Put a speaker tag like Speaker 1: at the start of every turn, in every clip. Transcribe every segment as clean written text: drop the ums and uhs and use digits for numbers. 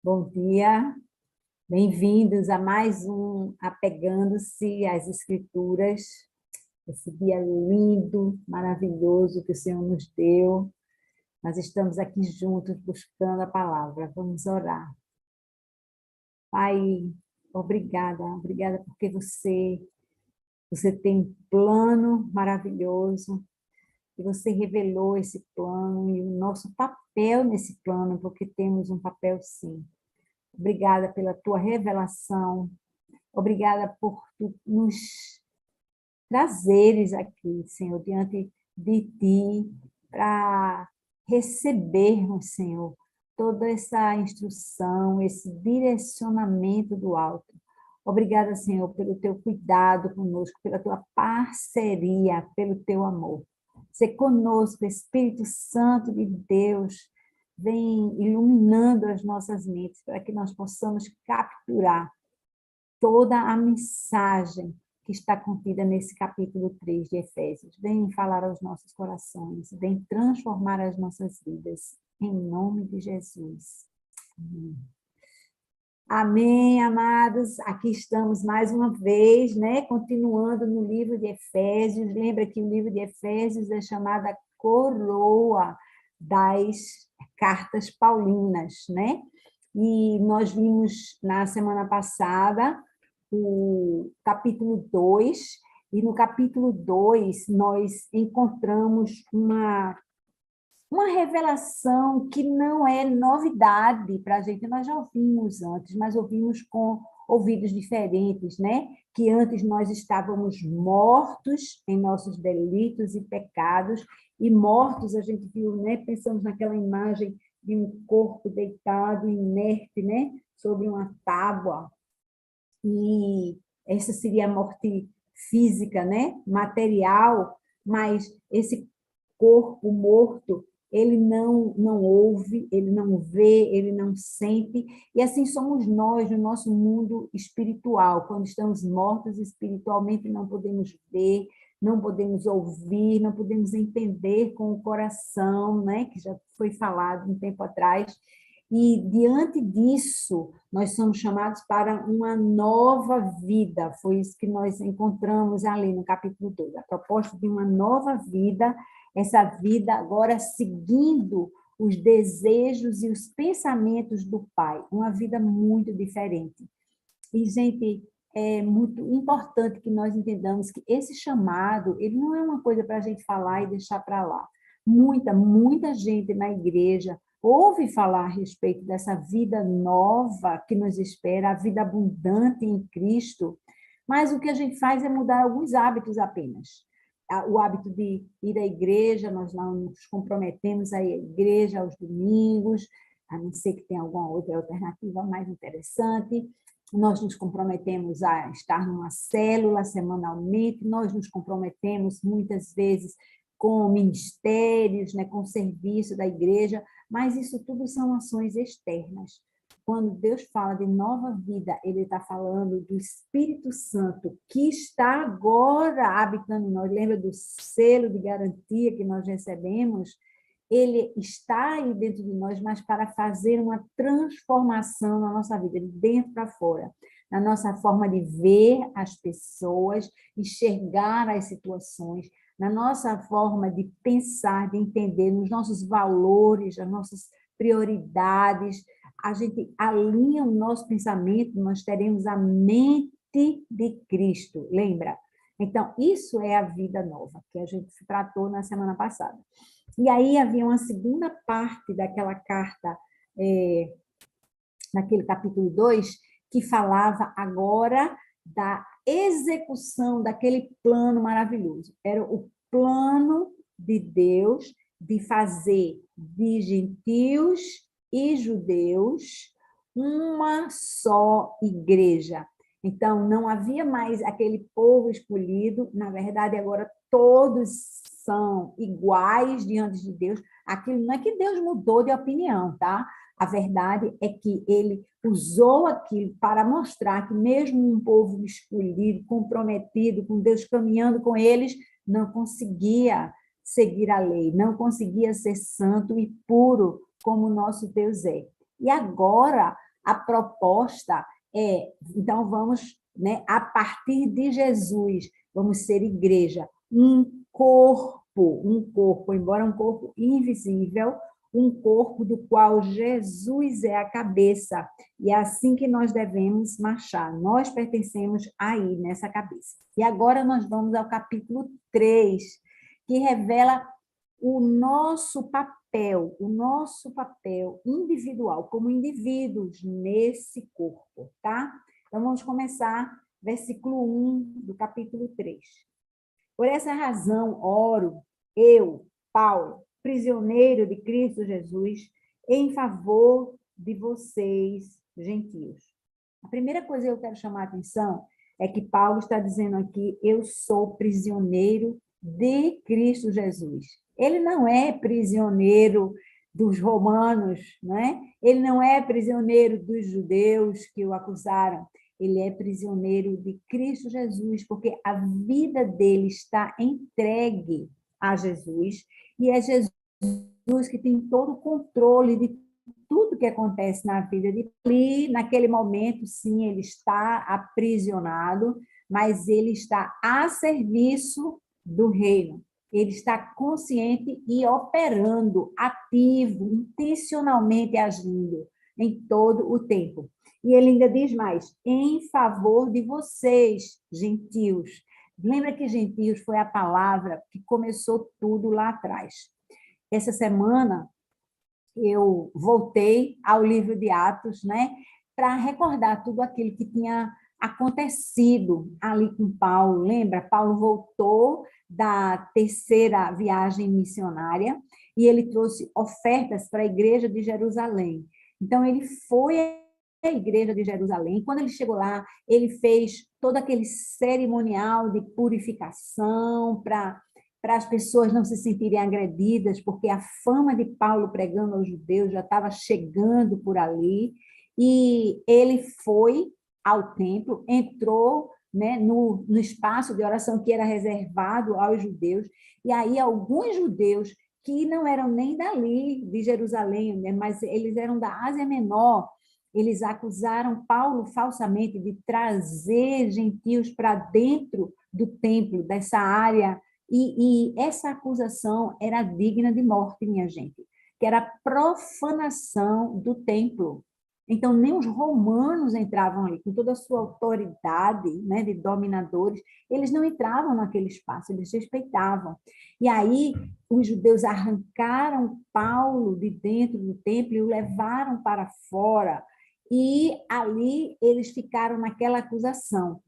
Speaker 1: Bom dia, bem-vindos a mais um Apegando-se às Escrituras, esse dia lindo, maravilhoso que o Senhor nos deu. Nós estamos aqui juntos buscando a palavra. Vamos orar. Pai, obrigada porque você tem um plano maravilhoso, e você revelou esse plano e o nosso papel nesse plano, porque temos um papel sim. Obrigada pela tua revelação. Obrigada por tu nos trazeres aqui, Senhor, diante de ti, para recebermos, Senhor, toda essa instrução, esse direcionamento do alto. Obrigada, Senhor, pelo teu cuidado conosco, pela tua parceria, pelo teu amor. Ser conosco, Espírito Santo de Deus, vem iluminando as nossas mentes para que nós possamos capturar toda a mensagem que está contida nesse capítulo 3 de Efésios. Vem falar aos nossos corações, vem transformar as nossas vidas, em nome de Jesus. Amém. Amém, amados. Aqui estamos mais uma vez, né? Continuando no livro de Efésios. Lembra que o livro de Efésios é chamada coroa das cartas paulinas, né? E nós vimos na semana passada o capítulo 2, e no capítulo 2 nós encontramos uma revelação que não é novidade para a gente, nós já ouvimos antes, mas ouvimos com ouvidos diferentes, né? Que antes nós estávamos mortos em nossos delitos e pecados, e mortos, a gente viu, né? Pensamos naquela imagem de um corpo deitado, inerte, né? Sobre uma tábua, e essa seria a morte física, né? Material, mas esse corpo morto, ele não ouve, ele não vê, ele não sente, e assim somos nós no nosso mundo espiritual. Quando estamos mortos espiritualmente, não podemos ver, não podemos ouvir, não podemos entender com o coração, né? Que já foi falado um tempo atrás. E diante disso, nós somos chamados para uma nova vida. Foi isso que nós encontramos ali no capítulo 2, a proposta de uma nova vida, essa vida agora seguindo os desejos e os pensamentos do Pai, uma vida muito diferente. E, gente, é muito importante que nós entendamos que esse chamado, ele não é uma coisa para a gente falar e deixar para lá. Muita gente na igreja ouve falar a respeito dessa vida nova que nos espera, a vida abundante em Cristo, mas o que a gente faz é mudar alguns hábitos apenas. O hábito de ir à igreja, nós não nos comprometemos a ir à igreja aos domingos, a não ser que tenha alguma outra alternativa mais interessante. Nós nos comprometemos a estar numa célula semanalmente, nós nos comprometemos muitas vezes com ministérios, né, com o serviço da igreja, mas isso tudo são ações externas. Quando Deus fala de nova vida, ele está falando do Espírito Santo, que está agora habitando em nós. Lembra do selo de garantia que nós recebemos? Ele está aí dentro de nós, mas para fazer uma transformação na nossa vida, de dentro para fora, na nossa forma de ver as pessoas, enxergar as situações, na nossa forma de pensar, de entender, nos nossos valores, as nossas prioridades. A gente alinha o nosso pensamento, nós teremos a mente de Cristo, lembra? Então, isso é a vida nova, que a gente tratou na semana passada. E aí havia uma segunda parte daquela carta, naquele capítulo 2, que falava agora da execução daquele plano maravilhoso. Era o plano de Deus de fazer de gentios e judeus uma só igreja. Então, não havia mais aquele povo escolhido, na verdade, agora todos são iguais diante de Deus. Aquilo não é que Deus mudou de opinião, tá? A verdade é que ele usou aquilo para mostrar que mesmo um povo escolhido, comprometido com Deus, caminhando com eles, não conseguia seguir a lei, não conseguia ser santo e puro como o nosso Deus é. E agora, A proposta é, então vamos, né, a partir de Jesus, vamos ser igreja, um corpo, embora um corpo invisível, um corpo do qual Jesus é a cabeça. E é assim que nós devemos marchar. Nós pertencemos aí, nessa cabeça. E agora nós vamos ao capítulo 3, que revela o nosso papel individual, como indivíduos nesse corpo, tá? Então, vamos começar, versículo 1 do capítulo 3. Por essa razão, oro, eu, Paulo, prisioneiro de Cristo Jesus, em favor de vocês, gentios. A primeira coisa que eu quero chamar a atenção é que Paulo está dizendo aqui, eu sou prisioneiro de Cristo Jesus. Ele não é prisioneiro dos romanos, né? Ele não é prisioneiro dos judeus que o acusaram. Ele é prisioneiro de Cristo Jesus, porque a vida dele está entregue a Jesus, e é Jesus que tem todo o controle de tudo que acontece na vida de ali, naquele momento, sim, ele está aprisionado, mas ele está a serviço do reino. Ele está consciente e operando, ativo, intencionalmente agindo em todo o tempo. E ele ainda diz mais, em favor de vocês, gentios. Lembra que gentios foi a palavra que começou tudo lá atrás. Essa semana, eu voltei ao livro de Atos, né, para recordar tudo aquilo que tinha acontecido ali com Paulo. Lembra? Paulo voltou da terceira viagem missionária e ele trouxe ofertas para a igreja de Jerusalém. Então, ele foi à igreja de Jerusalém. Quando ele chegou lá, ele fez todo aquele cerimonial de purificação para as pessoas não se sentirem agredidas, porque a fama de Paulo pregando aos judeus já estava chegando por ali, e ele foi ao templo, entrou, né, no espaço de oração que era reservado aos judeus, e aí alguns judeus que não eram nem dali, de Jerusalém, né, mas eles eram da Ásia Menor, eles acusaram Paulo falsamente de trazer gentios para dentro do templo, dessa área. E essa acusação era digna de morte, minha gente, que era a profanação do templo. Então, nem os romanos entravam ali, com toda a sua autoridade, né, de dominadores, eles não entravam naquele espaço, eles respeitavam. E aí, os judeus arrancaram Paulo de dentro do templo e o levaram para fora, e ali eles ficaram naquela acusação.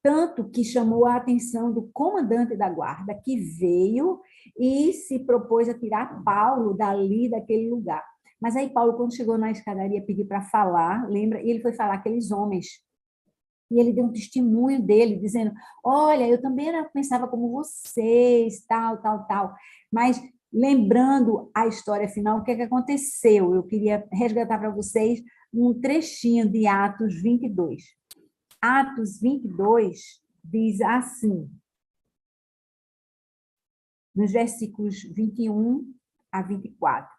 Speaker 1: Tanto que chamou a atenção do comandante da guarda, que veio e se propôs a tirar Paulo dali, daquele lugar. Mas aí Paulo, quando chegou na escadaria, pediu para falar, lembra? E ele foi falar aqueles homens. E ele deu um testemunho dele, dizendo, olha, eu também pensava como vocês, tal, tal, tal. Mas lembrando a história final, o que é que aconteceu? Eu queria resgatar para vocês um trechinho de Atos 22. Atos 22 diz assim, nos versículos 21 a 24.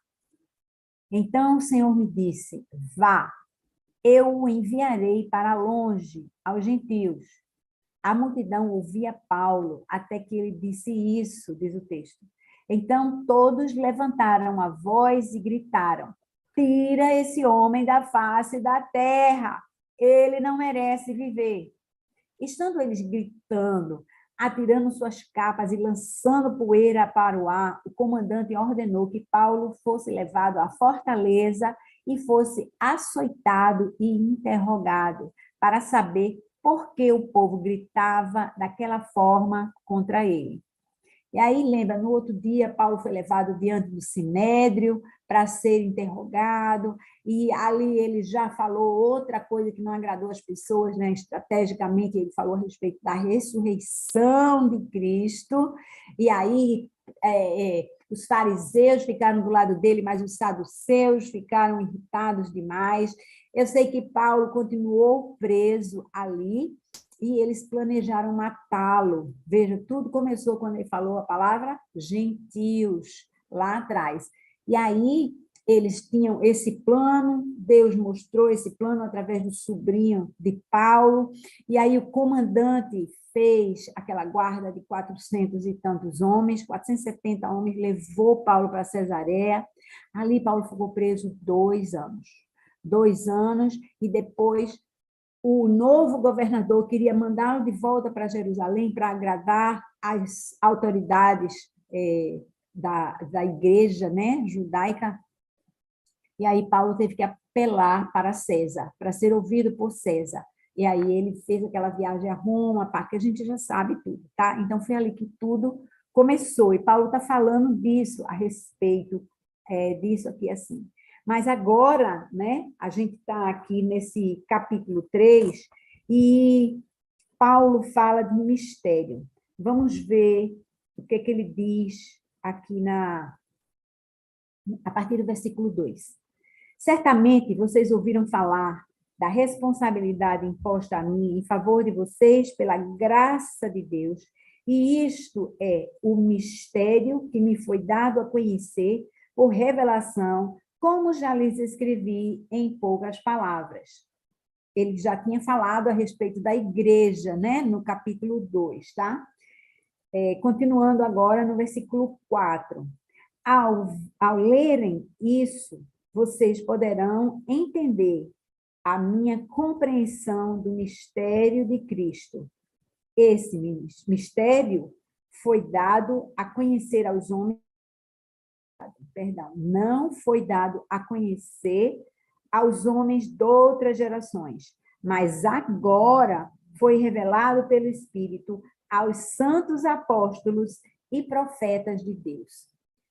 Speaker 1: Então o Senhor me disse, vá, eu o enviarei para longe, aos gentios. A multidão ouvia Paulo, até que ele disse isso, diz o texto. Então todos levantaram a voz e gritaram, tira esse homem da face da terra, ele não merece viver. Estando eles gritando, atirando suas capas e lançando poeira para o ar, o comandante ordenou que Paulo fosse levado à fortaleza e fosse açoitado e interrogado, para saber por que o povo gritava daquela forma contra ele. E aí, lembra, no outro dia, Paulo foi levado diante do Sinédrio para ser interrogado, e ali ele já falou outra coisa que não agradou as pessoas, né? Estrategicamente, ele falou a respeito da ressurreição de Cristo, e aí os fariseus ficaram do lado dele, mas os saduceus ficaram irritados demais. Eu sei que Paulo continuou preso ali, e eles planejaram matá-lo. Veja, tudo começou quando ele falou a palavra gentios, lá atrás. E aí, eles tinham esse plano, Deus mostrou esse plano através do sobrinho de Paulo, e aí o comandante fez aquela guarda de 400 e tantos homens, 470 homens, levou Paulo para Cesareia. Ali Paulo ficou preso 2 anos. 2 anos, e depois o novo governador queria mandá-lo de volta para Jerusalém para agradar as autoridades da igreja, né, judaica. E aí Paulo teve que apelar para César, para ser ouvido por César. E aí ele fez aquela viagem a Roma, que a gente já sabe tudo, tá? Então foi ali que tudo começou. E Paulo está falando disso, a respeito disso aqui assim. Mas agora, né, a gente está aqui nesse capítulo 3 e Paulo fala de um mistério. Vamos ver o que ele diz aqui a partir do versículo 2. Certamente vocês ouviram falar da responsabilidade imposta a mim em favor de vocês pela graça de Deus, e isto é o mistério que me foi dado a conhecer por revelação, como já lhes escrevi em poucas palavras. Ele já tinha falado a respeito da igreja, né, no capítulo 2, tá? Continuando agora no versículo 4. Ao lerem isso, vocês poderão entender a minha compreensão do mistério de Cristo. Esse mistério foi dado a conhecer aos homens, não foi dado a conhecer aos homens de outras gerações, mas agora foi revelado pelo Espírito aos santos apóstolos e profetas de Deus.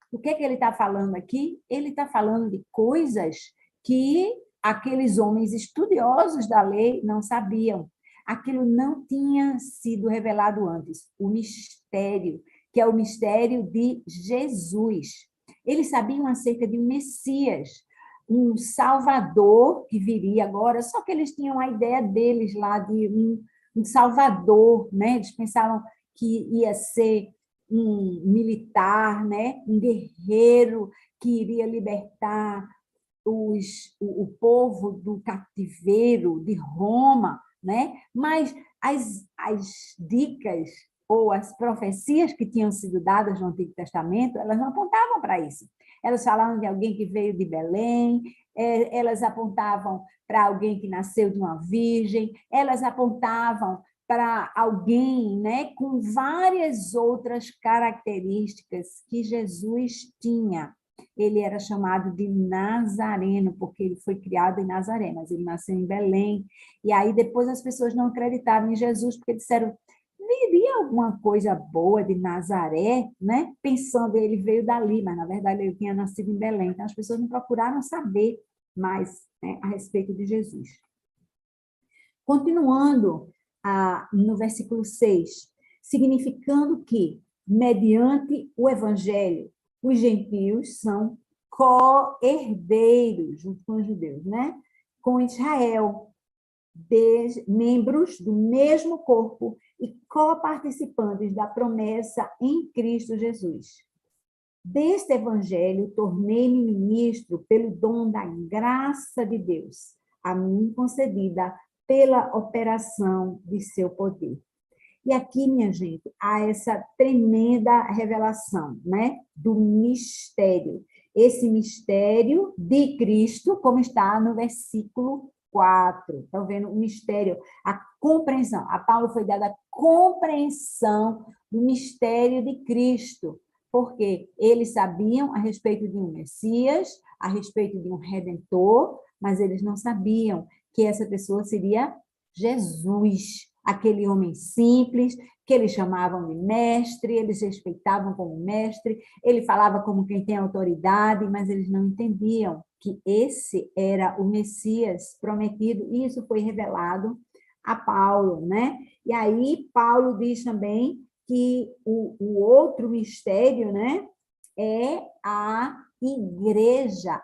Speaker 1: O que ele está falando aqui? Ele está falando de coisas que aqueles homens estudiosos da lei não sabiam. Aquilo não tinha sido revelado antes. O mistério, que é o mistério de Jesus. Eles sabiam acerca de um Messias, um Salvador que viria agora, só que eles tinham a ideia deles lá de um Salvador, né? Eles pensavam que ia ser um militar, né? Um guerreiro que iria libertar o povo do cativeiro de Roma, né? Mas as dicas ou as profecias que tinham sido dadas no Antigo Testamento, elas não apontavam para isso. Elas falavam de alguém que veio de Belém, elas apontavam para alguém que nasceu de uma virgem, elas apontavam para alguém, né, com várias outras características que Jesus tinha. Ele era chamado de Nazareno, porque ele foi criado em Nazaré, mas ele nasceu em Belém. E aí depois as pessoas não acreditaram em Jesus, porque disseram, viria alguma coisa boa de Nazaré, né? Pensando, ele veio dali, mas na verdade ele tinha nascido em Belém. Então as pessoas não procuraram saber mais, né, a respeito de Jesus. Continuando no versículo 6, significando que, mediante o evangelho, os gentios são co-herdeiros, junto com os judeus, né? Com Israel, membros do mesmo corpo e co-participantes da promessa em Cristo Jesus. Deste evangelho, tornei-me ministro pelo dom da graça de Deus, a mim concedida pela operação de seu poder. E aqui, minha gente, há essa tremenda revelação, né, do mistério. Esse mistério de Cristo, como está no versículo 4. Estão vendo? O mistério, a compreensão. A Paulo foi dada a compreensão do mistério de Cristo, porque eles sabiam a respeito de um Messias, a respeito de um Redentor, mas eles não sabiam que essa pessoa seria Jesus, aquele homem simples, que eles chamavam de mestre, eles respeitavam como mestre, ele falava como quem tem autoridade, mas eles não entendiam que esse era o Messias prometido, e isso foi revelado a Paulo, né? E aí Paulo diz também que o outro mistério, né, é a igreja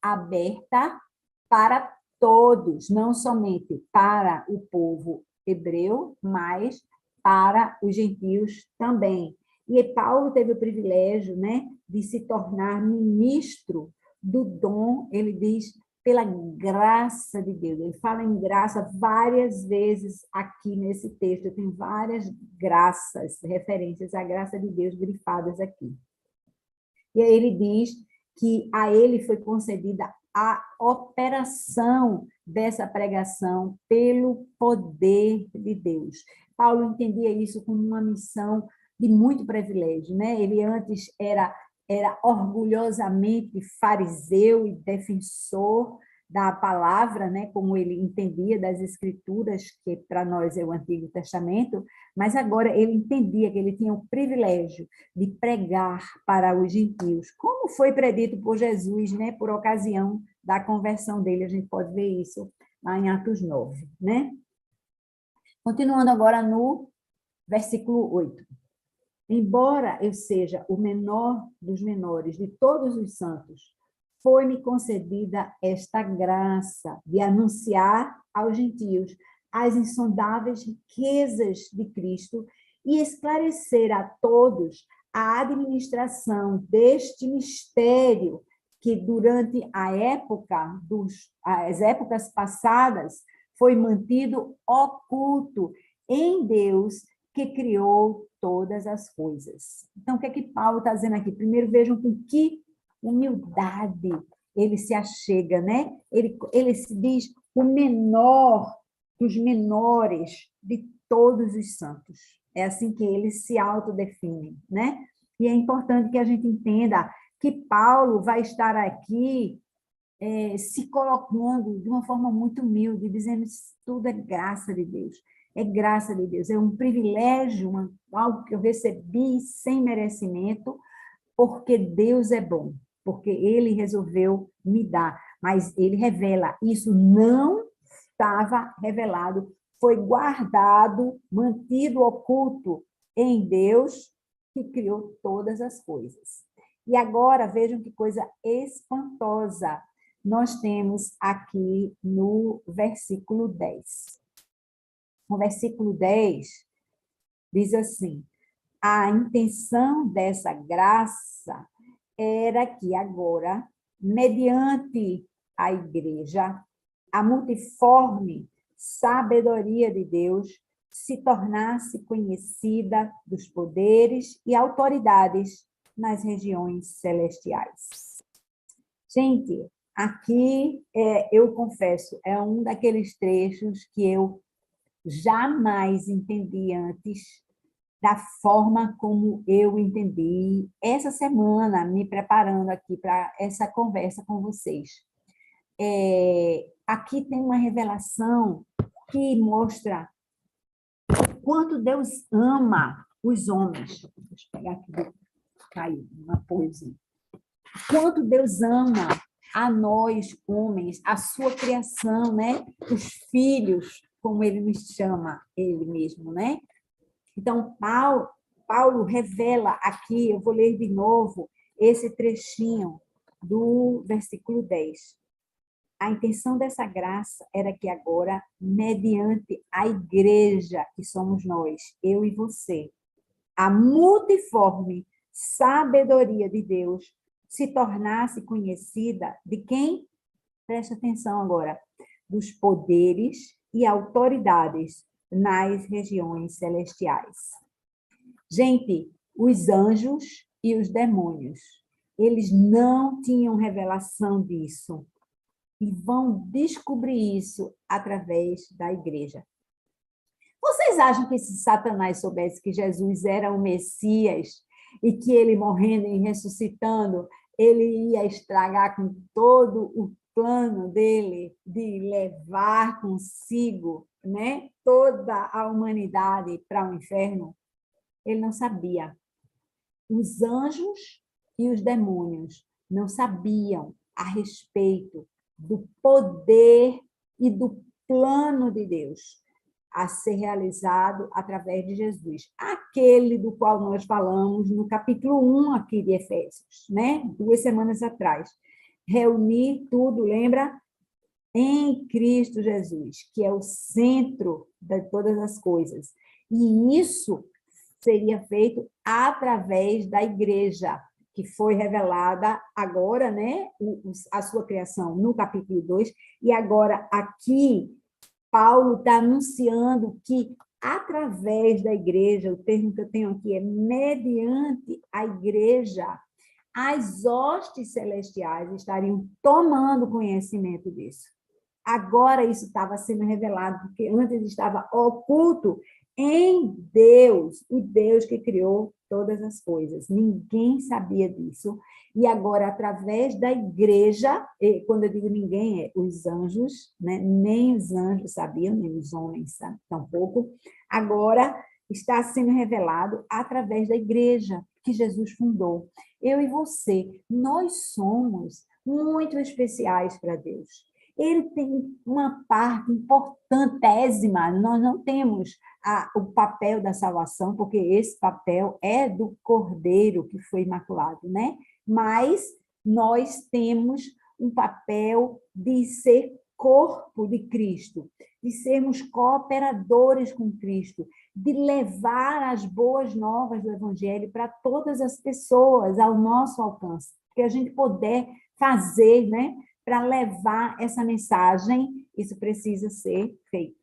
Speaker 1: aberta para todos, não somente para o povo hebreu, mas para os gentios também. E Paulo teve o privilégio, né, de se tornar ministro do dom, ele diz pela graça de Deus. Ele fala em graça várias vezes aqui nesse texto. Tem várias graças, referências à graça de Deus grifadas aqui. E aí ele diz que a ele foi concedida a operação dessa pregação pelo poder de Deus. Paulo entendia isso como uma missão de muito privilégio, né? Ele antes era orgulhosamente fariseu e defensor da palavra, né, como ele entendia das escrituras, que para nós é o Antigo Testamento, mas agora ele entendia que ele tinha o privilégio de pregar para os gentios, como foi predito por Jesus, né, por ocasião da conversão dele. A gente pode ver isso lá em Atos 9, né? Continuando agora no versículo 8. Embora eu seja o menor dos menores de todos os santos, foi-me concedida esta graça de anunciar aos gentios as insondáveis riquezas de Cristo e esclarecer a todos a administração deste mistério que durante as épocas passadas foi mantido oculto em Deus, que criou todas as coisas. Então, o que é que Paulo está dizendo aqui? Primeiro, vejam com que humildade ele se achega, né? Ele se diz o menor dos menores de todos os santos. É assim que ele se autodefine, né? E é importante que a gente entenda que Paulo vai estar aqui se colocando de uma forma muito humilde, dizendo que tudo é graça de Deus. É graça de Deus, é um privilégio, algo que eu recebi sem merecimento, porque Deus é bom, porque Ele resolveu me dar. Mas Ele revela, isso não estava revelado, foi guardado, mantido oculto em Deus, que criou todas as coisas. E agora, vejam que coisa espantosa nós temos aqui no versículo 10. No versículo 10, diz assim: a intenção dessa graça era que agora, mediante a igreja, a multiforme sabedoria de Deus se tornasse conhecida dos poderes e autoridades nas regiões celestiais. Gente, aqui, eu confesso, é um daqueles trechos que eu jamais entendi antes da forma como eu entendi essa semana, me preparando aqui para essa conversa com vocês. Aqui tem uma revelação que mostra o quanto Deus ama os homens. Deixa eu pegar aqui, caiu uma poesia. Quanto Deus ama a nós, homens, a sua criação, né? Os filhos, como ele nos chama, ele mesmo, né? Então, Paulo revela aqui, eu vou ler de novo esse trechinho do versículo 10. A intenção dessa graça era que agora, mediante a igreja, que somos nós, eu e você, a multiforme sabedoria de Deus se tornasse conhecida de quem? Presta atenção agora. Dos poderes e autoridades nas regiões celestiais. Gente, os anjos e os demônios, eles não tinham revelação disso e vão descobrir isso através da igreja. Vocês acham que se Satanás soubesse que Jesus era o Messias e que ele morrendo e ressuscitando, ele ia estragar com todo o plano dele de levar consigo, né, toda a humanidade para o inferno? Ele não sabia. Os anjos e os demônios não sabiam a respeito do poder e do plano de Deus a ser realizado através de Jesus. Aquele do qual nós falamos no capítulo 1 aqui de Efésios, né? 2 semanas atrás. Reunir tudo, lembra? Em Cristo Jesus, que é o centro de todas as coisas. E isso seria feito através da igreja. que foi revelada agora, né, a sua criação no capítulo 2, e agora aqui Paulo está anunciando que através da igreja, o termo que eu tenho aqui é mediante a igreja, as hostes celestiais estariam tomando conhecimento disso. Agora isso estava sendo revelado, porque antes estava oculto em Deus, o Deus que criou todas as coisas. Ninguém sabia disso. E agora, através da igreja, quando eu digo ninguém, é os anjos, né? Nem os anjos sabiam, nem os homens tampouco. Agora está sendo revelado através da igreja que Jesus fundou. Eu e você, nós somos muito especiais para Deus. Ele tem uma parte importantésima, nós não temos o papel da salvação, porque esse papel é do Cordeiro que foi imaculado, né? Mas nós temos um papel de ser corpo de Cristo, de sermos cooperadores com Cristo, de levar as boas novas do Evangelho para todas as pessoas ao nosso alcance, que a gente puder fazer, né? Para levar essa mensagem, isso precisa ser feito.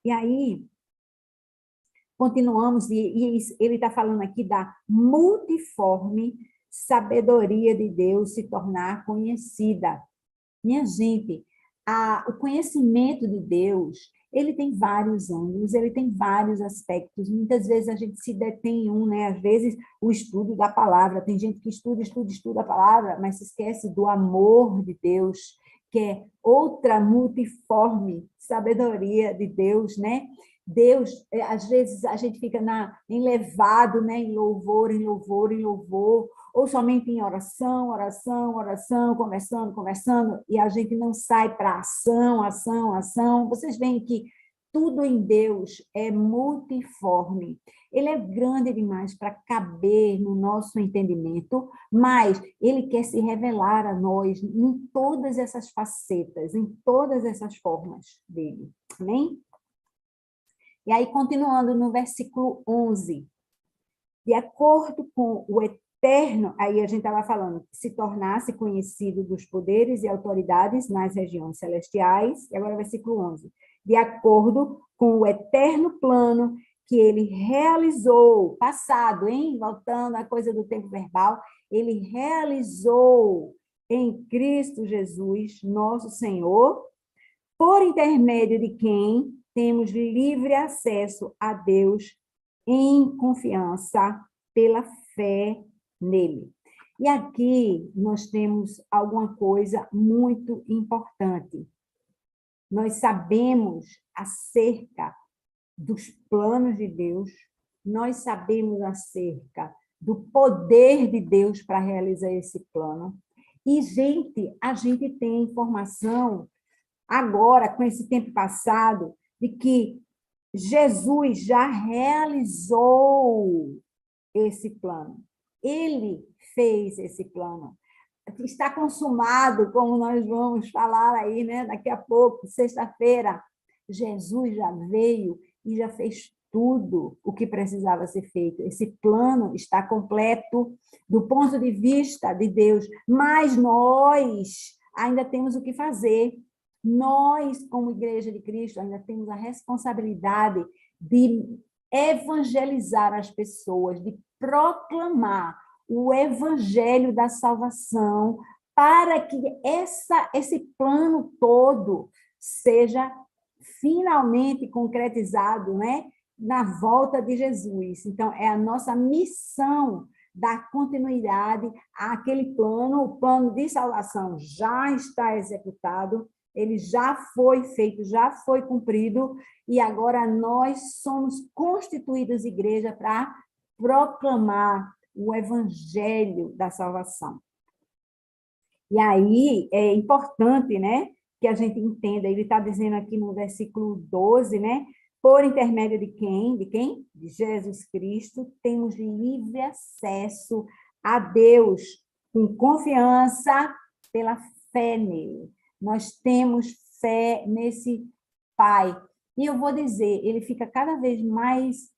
Speaker 1: E aí, continuamos, e ele está falando aqui da multiforme sabedoria de Deus se tornar conhecida. Minha gente, o conhecimento de Deus, ele tem vários ângulos, ele tem vários aspectos. Muitas vezes a gente se detém em um, né? Às vezes o estudo da palavra, tem gente que estuda a palavra, mas se esquece do amor de Deus, que é outra multiforme sabedoria de Deus, né? Deus, às vezes a gente fica enlevado, né? Em louvor, em louvor, em louvor, ou somente em oração, oração, oração, conversando, e a gente não sai para ação, ação, ação. Vocês veem que tudo em Deus é multiforme. Ele é grande demais para caber no nosso entendimento, mas ele quer se revelar a nós em todas essas facetas, em todas essas formas dele. Amém? E aí, continuando no versículo 11, de acordo com o eterno, aí a gente estava falando, se tornasse conhecido dos poderes e autoridades nas regiões celestiais, e agora versículo 11, de acordo com o eterno plano que ele realizou, passado, hein? Voltando à coisa do tempo verbal, ele realizou em Cristo Jesus, nosso Senhor, por intermédio de quem temos livre acesso a Deus em confiança pela fé nele. E aqui nós temos alguma coisa muito importante. Nós sabemos acerca dos planos de Deus, nós sabemos acerca do poder de Deus para realizar esse plano. E, gente, a gente tem informação agora, com esse tempo passado, de que Jesus já realizou esse plano. Ele fez esse plano. Está consumado, como nós vamos falar aí, né? Daqui a pouco, sexta-feira, Jesus já veio e já fez tudo o que precisava ser feito. Esse plano está completo do ponto de vista de Deus, mas nós ainda temos o que fazer. Nós, como Igreja de Cristo, ainda temos a responsabilidade de evangelizar as pessoas, de proclamar o evangelho da salvação, para que esse plano todo seja finalmente concretizado, né, na volta de Jesus. Então, é a nossa missão dar continuidade àquele plano. O plano de salvação já está executado, ele já foi feito, já foi cumprido, e agora nós somos constituídos igreja para proclamar o evangelho da salvação. E aí é importante, né, que a gente entenda, ele está dizendo aqui no versículo 12, né, por intermédio de quem? De quem? De Jesus Cristo, temos livre acesso a Deus, com confiança pela fé nele. Nós temos fé nesse Pai. E eu vou dizer, ele fica cada vez mais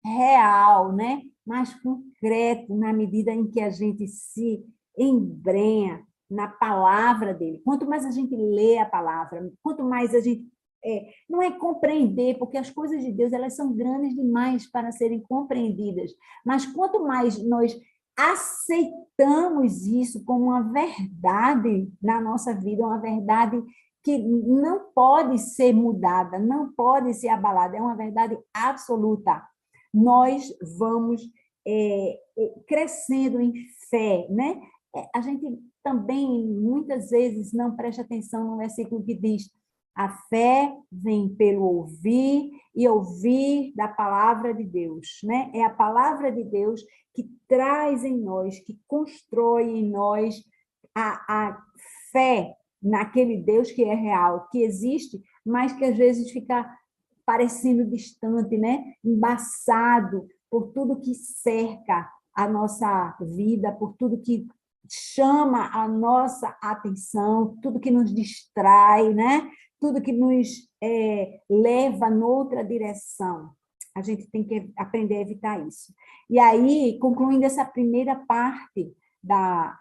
Speaker 1: real, né? Mais concreto, na medida em que a gente se embrenha na palavra dele. Quanto mais a gente lê a palavra, quanto mais a gente não é compreender, porque as coisas de Deus elas são grandes demais para serem compreendidas, mas quanto mais nós aceitamos isso como uma verdade na nossa vida, uma verdade que não pode ser mudada, não pode ser abalada, é uma verdade absoluta. Nós vamos crescendo em fé, né? A gente também, muitas vezes, não presta atenção no versículo que diz: a fé vem pelo ouvir e ouvir da palavra de Deus, né? É a palavra de Deus que traz em nós, que constrói em nós a fé naquele Deus que é real, que existe, mas que às vezes fica parecendo distante, né? Embaçado por tudo que cerca a nossa vida, por tudo que chama a nossa atenção, tudo que nos distrai, né? Tudo que nos leva noutra direção. A gente tem que aprender a evitar isso. E aí, concluindo essa primeira parte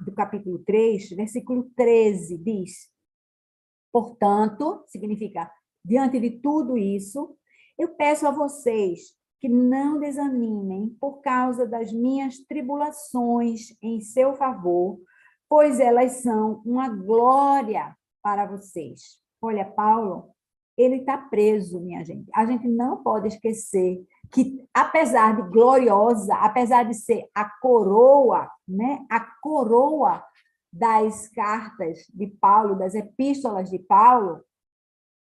Speaker 1: do capítulo 3, versículo 13, diz: portanto, significa, diante de tudo isso, eu peço a vocês que não desanimem por causa das minhas tribulações em seu favor, pois elas são uma glória para vocês. Olha, Paulo, ele está preso, minha gente. A gente não pode esquecer que, apesar de gloriosa, apesar de ser a coroa, né? A coroa das cartas de Paulo, das epístolas de Paulo,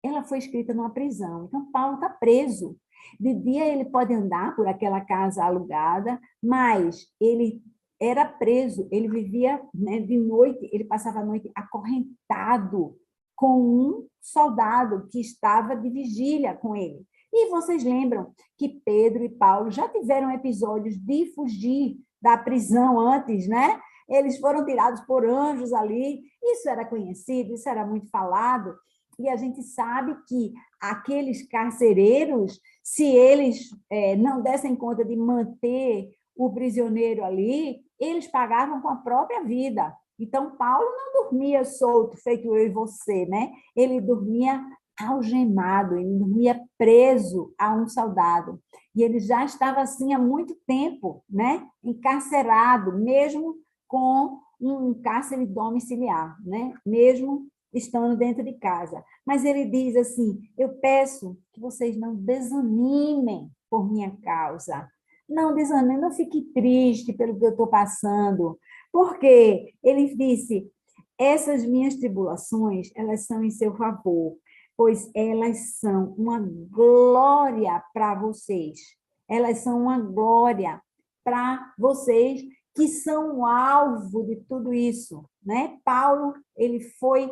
Speaker 1: ela foi escrita numa prisão. Então, Paulo está preso. De dia ele pode andar por aquela casa alugada, mas ele era preso, ele vivia, né, de noite, ele passava a noite acorrentado com um soldado que estava de vigília com ele. E vocês lembram que Pedro e Paulo já tiveram episódios de fugir da prisão antes, né? Eles foram tirados por anjos ali, isso era conhecido, isso era muito falado, e a gente sabe que aqueles carcereiros, se eles não dessem conta de manter o prisioneiro ali, eles pagavam com a própria vida. Então, Paulo não dormia solto, feito eu e você, né? Ele dormia algemado, ele dormia preso a um soldado. E ele já estava assim há muito tempo, né? Encarcerado, mesmo com um cárcere domiciliar, né? Mesmo estando dentro de casa. Mas ele diz assim: eu peço que vocês não desanimem por minha causa. Não desanimem, não fique triste pelo que eu estou passando. Porque ele disse: essas minhas tribulações, elas são em seu favor, pois elas são uma glória para vocês. Elas são uma glória para vocês que são o alvo de tudo isso, né? Paulo, ele foi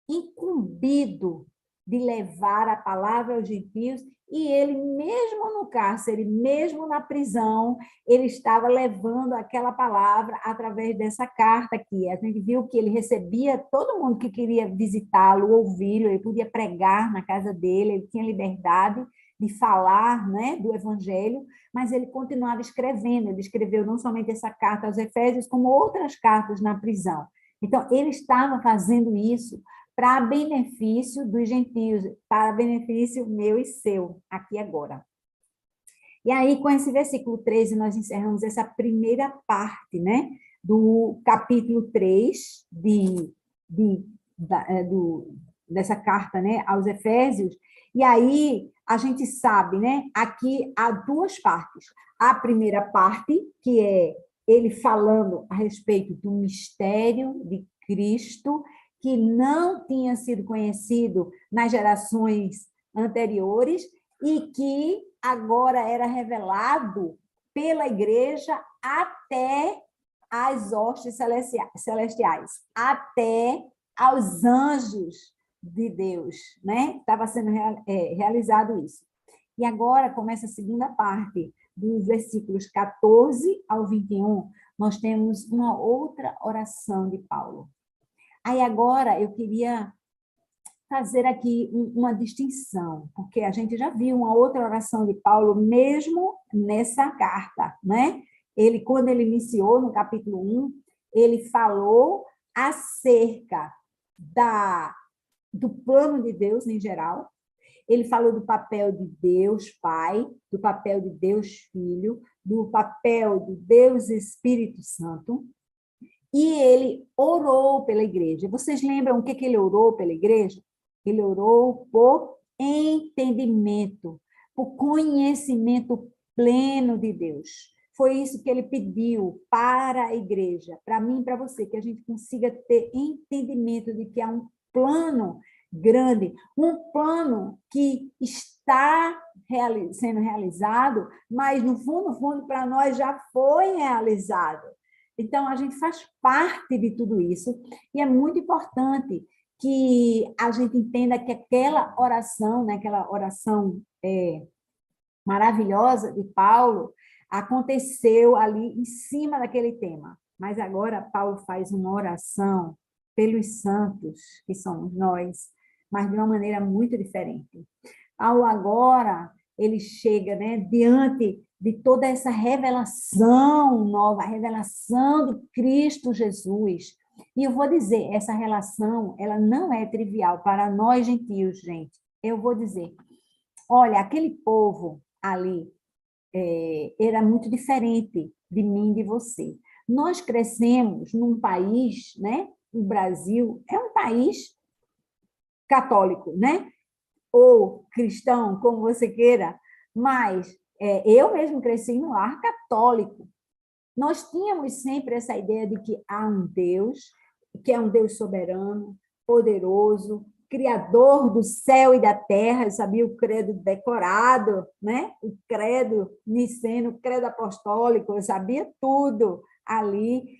Speaker 1: incumbido de levar a palavra aos gentios, e ele, mesmo no cárcere, mesmo na prisão, ele estava levando aquela palavra através dessa carta aqui. A gente viu que ele recebia todo mundo que queria visitá-lo, ouvi-lo, ele podia pregar na casa dele, ele tinha liberdade de falar, né, do evangelho, mas ele continuava escrevendo, ele escreveu não somente essa carta aos Efésios, como outras cartas na prisão. Então, ele estava fazendo isso para benefício dos gentios, para benefício meu e seu, aqui agora. E aí, com esse versículo 13, nós encerramos essa primeira parte, né, do capítulo 3 dessa carta, né, aos Efésios. E aí, a gente sabe, né, aqui há duas partes. A primeira parte, que é ele falando a respeito do mistério de Cristo, que não tinha sido conhecido nas gerações anteriores e que agora era revelado pela igreja até às hostes celestiais, até aos anjos de Deus, né? Estava sendo realizado isso. E agora começa a segunda parte, dos versículos 14 ao 21, nós temos uma outra oração de Paulo. Aí agora eu queria fazer aqui uma distinção, porque a gente já viu uma outra oração de Paulo, mesmo nessa carta, né? Quando ele iniciou no capítulo 1, ele falou acerca do plano de Deus em geral. Ele falou do papel de Deus Pai, do papel de Deus Filho, do papel de Deus Espírito Santo, e ele orou pela igreja. Vocês lembram o que ele orou pela igreja? Ele orou por entendimento, por conhecimento pleno de Deus. Foi isso que ele pediu para a igreja, para mim e para você, que a gente consiga ter entendimento de que há um plano grande, um plano que está sendo realizado, mas no fundo, para nós já foi realizado. Então, a gente faz parte de tudo isso, e é muito importante que a gente entenda que aquela oração, né, aquela oração maravilhosa de Paulo, aconteceu ali em cima daquele tema. Mas agora Paulo faz uma oração pelos santos, que somos nós, mas de uma maneira muito diferente. Paulo agora, ele chega, né, diante de toda essa revelação nova, a revelação de Cristo Jesus. E eu vou dizer, essa relação, ela não é trivial para nós gentios, gente. Eu vou dizer, olha, aquele povo ali era muito diferente de mim e de você. Nós crescemos num país, né? O Brasil é um país católico, né? Ou cristão, como você queira, mas eu mesmo cresci em um lar católico. Nós tínhamos sempre essa ideia de que há um Deus, que é um Deus soberano, poderoso, criador do céu e da terra. Eu sabia o credo decorado, né? O credo niceno, o credo apostólico, eu sabia tudo ali.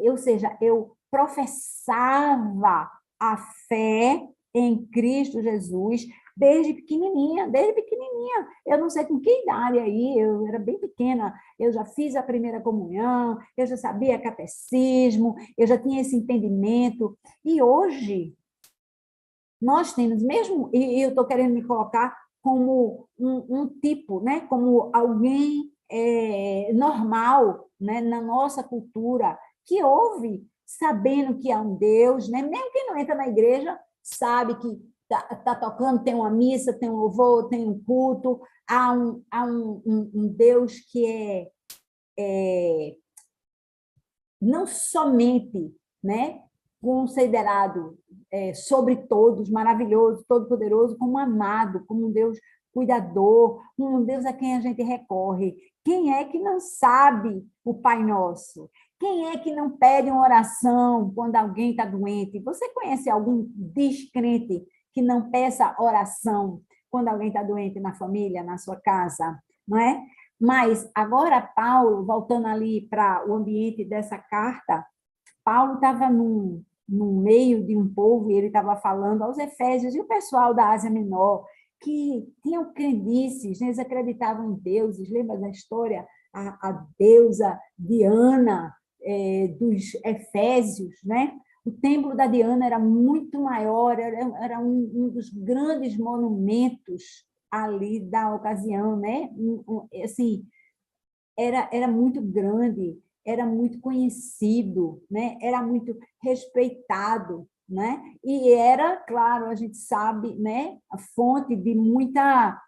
Speaker 1: Ou seja, eu professava a fé em Cristo Jesus desde pequenininha, desde pequenininha. Eu não sei com que idade aí, eu era bem pequena, eu já fiz a primeira comunhão, eu já sabia catecismo, eu já tinha esse entendimento. E hoje, nós temos, mesmo, e eu estou querendo me colocar como um tipo, né? Como alguém normal, né? Na nossa cultura, que ouve, sabendo que há um Deus, né? Mesmo quem não entra na igreja, sabe que tá tocando, tem uma missa, tem um louvor, tem um culto, há um Deus que é não somente, né, considerado sobre todos, maravilhoso, todo-poderoso, como amado, como um Deus cuidador, um Deus a quem a gente recorre. Quem é que não sabe o Pai Nosso? Quem é que não pede uma oração quando alguém está doente? Você conhece algum descrente que não peça oração quando alguém está doente na família, na sua casa? Não é? Mas agora Paulo, voltando ali para o ambiente dessa carta, Paulo estava num meio de um povo e ele estava falando aos efésios e o pessoal da Ásia Menor, que tinham crendices, eles acreditavam em deuses. Lembra da história? A deusa Diana dos Efésios, né? O templo da Diana era muito maior, era um dos grandes monumentos ali da ocasião, né? Assim, era muito grande, era muito conhecido, né? Era muito respeitado, né? E era, claro, a gente sabe, né? A fonte de muita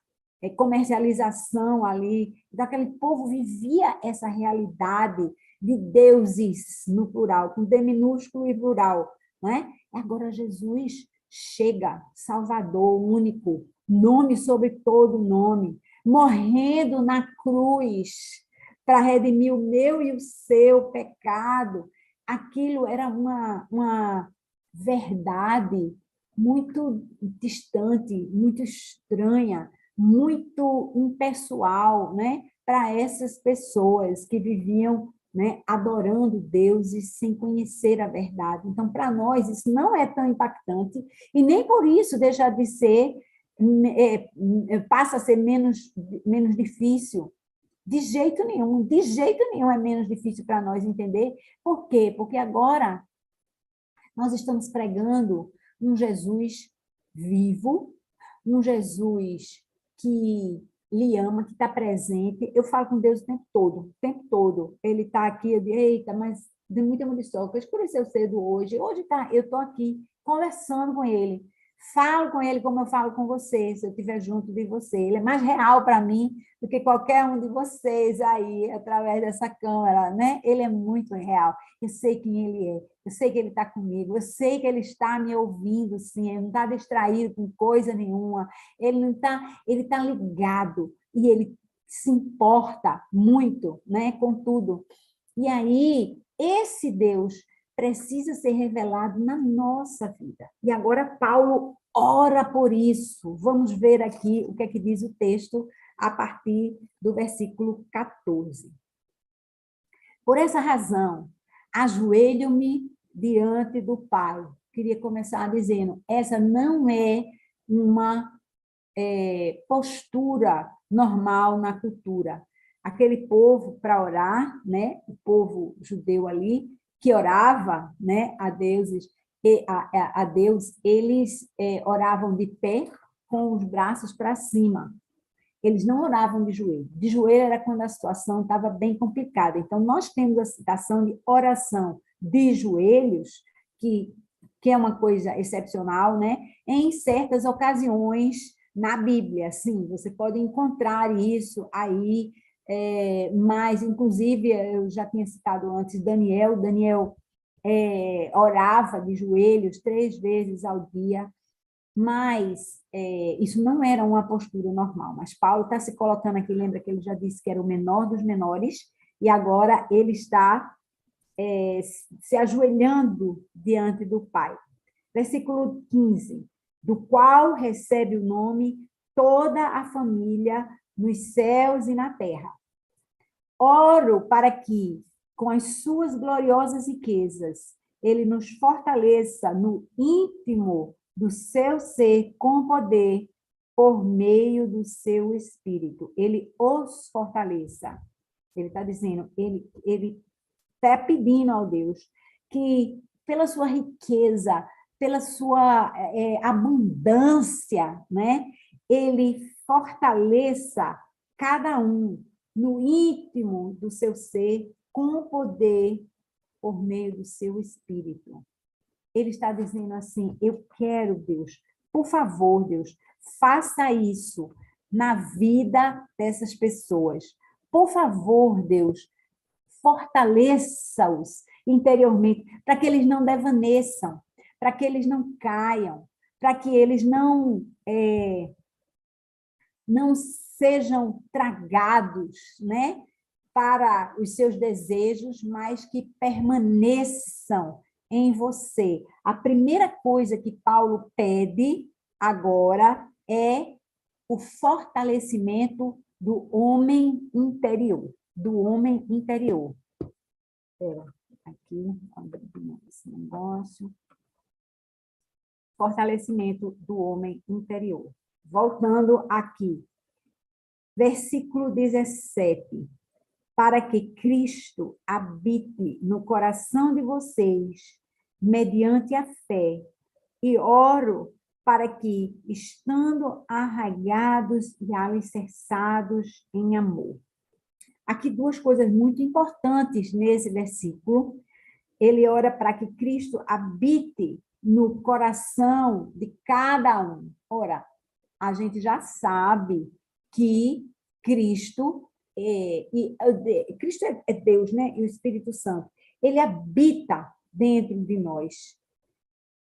Speaker 1: comercialização ali, daquele povo vivia essa realidade de deuses no plural, com D minúsculo e plural, né? Agora Jesus chega, Salvador único, nome sobre todo nome, morrendo na cruz para redimir o meu e o seu pecado. Aquilo era uma verdade muito distante, muito estranha, muito impessoal, né? Para essas pessoas que viviam, né, adorando deuses sem conhecer a verdade. Então, para nós, isso não é tão impactante e nem por isso deixa de ser, passa a ser menos difícil. De jeito nenhum é menos difícil para nós entender. Por quê? Porque agora nós estamos pregando um Jesus vivo, um Jesus que lhe ama, que está presente. Eu falo com Deus o tempo todo, o tempo todo. Ele está aqui, eu digo, eita, mas de muita sol, escureceu cedo hoje. Hoje tá, eu estou aqui conversando com ele. Falo com ele como eu falo com você, se eu estiver junto de você. Ele é mais real para mim do que qualquer um de vocês aí, através dessa câmera, né? Ele é muito real. Eu sei quem ele é, eu sei que ele está comigo, eu sei que ele está me ouvindo, sim, ele não está distraído com coisa nenhuma, ele está ligado e ele se importa muito, né, com tudo. E aí, esse Deus precisa ser revelado na nossa vida. E agora Paulo ora por isso. Vamos ver aqui o que é que diz o texto a partir do versículo 14. Por essa razão, ajoelho-me diante do Pai. Queria começar dizendo, essa não é uma postura normal na cultura. Aquele povo, para orar, né, o povo judeu ali, que orava, né, a deuses, a Deus, eles oravam de pé com os braços para cima. Eles não oravam de joelho. De joelho era quando a situação estava bem complicada. Então, nós temos a citação de oração de joelhos, que é uma coisa excepcional, né? Em certas ocasiões na Bíblia, sim, você pode encontrar isso aí, mas, inclusive, eu já tinha citado antes Daniel orava de joelhos 3 vezes ao dia, mas isso não era uma postura normal. Mas Paulo está se colocando aqui, lembra que ele já disse que era o menor dos menores, e agora ele está se ajoelhando diante do Pai. Versículo 15, do qual recebe o nome toda a família nos céus e na terra. Oro para que, com as suas gloriosas riquezas, ele nos fortaleça no íntimo do seu ser com poder, por meio do seu Espírito. Ele os fortaleça. Ele está dizendo, ele está pedindo ao Deus que, pela sua riqueza, pela sua abundância, né, ele fortaleça cada um no íntimo do seu ser com poder por meio do seu Espírito. Ele está dizendo assim, eu quero, Deus, por favor, Deus, faça isso na vida dessas pessoas. Por favor, Deus, fortaleça-os interiormente, para que eles não devaneçam, para que eles não caiam, para que eles não sejam tragados, né, para os seus desejos, mas que permaneçam em você. A primeira coisa que Paulo pede agora é o fortalecimento do homem interior, do homem interior. Espera, aqui, abri esse negócio. Fortalecimento do homem interior. Voltando aqui, versículo 17. Para que Cristo habite no coração de vocês, mediante a fé, e oro para que, estando arraigados e alicerçados em amor. Aqui duas coisas muito importantes nesse versículo. Ele ora para que Cristo habite no coração de cada um. Ora, a gente já sabe que Cristo Cristo é Deus, né? E o Espírito Santo. Ele habita dentro de nós.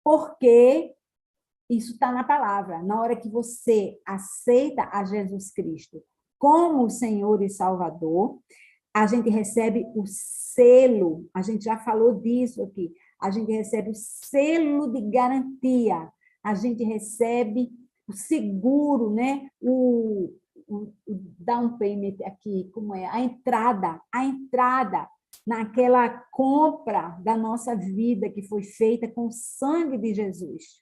Speaker 1: Porque isso está na palavra. Na hora que você aceita a Jesus Cristo como Senhor e Salvador, a gente recebe o selo, a gente já falou disso aqui, a gente recebe o selo de garantia, a gente recebe o seguro, né? o down payment aqui, como é? A entrada naquela compra da nossa vida que foi feita com o sangue de Jesus.